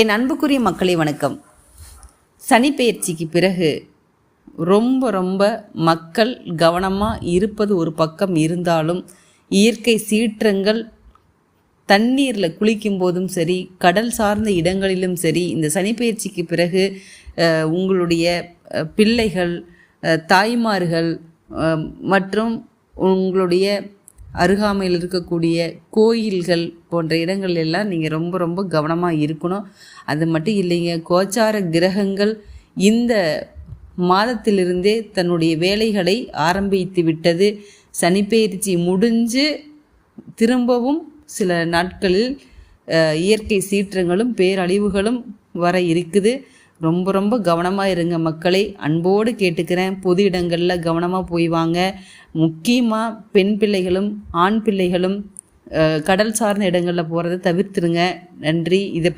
என் அன்புக்குரிய மக்களை வணக்கம். சனிப்பெயர்ச்சிக்கு பிறகு ரொம்ப மக்கள் கவனமாக இருப்பது ஒரு பக்கம் இருந்தாலும், இயற்கை சீற்றங்கள் தண்ணீரில் குளிக்கும் போதும் சரி, கடல் சார்ந்த இடங்களிலும் சரி, இந்த சனிப்பெயர்ச்சிக்கு பிறகு உங்களுடைய பிள்ளைகள், தாய்மார்கள் மற்றும் உங்களுடைய அருகாமையில் இருக்கக்கூடிய கோயில்கள் போன்ற இடங்கள் எல்லாம் நீங்கள் ரொம்ப கவனமாக இருக்கணும். அது மட்டும் இல்லைங்க, கோச்சார கிரகங்கள் இந்த மாதத்திலிருந்தே தன்னுடைய வேலைகளை ஆரம்பித்து விட்டது. சனிப்பெயர்ச்சி முடிஞ்சு திரும்பவும் சில நாட்களில் இயற்கை சீற்றங்களும் பேரழிவுகளும் வர இருக்குது. ரொம்ப கவனமாக இருங்க மக்களை, அன்போடு கேட்டுக்கிறேன். பொது இடங்களில் கவனமாக போய் வாங்க. முக்கியமாக பெண் பிள்ளைகளும் ஆண் பிள்ளைகளும் கடல் சார்ந்த இடங்களில் போகிறத தவிர்த்துருங்க. நன்றி. இதை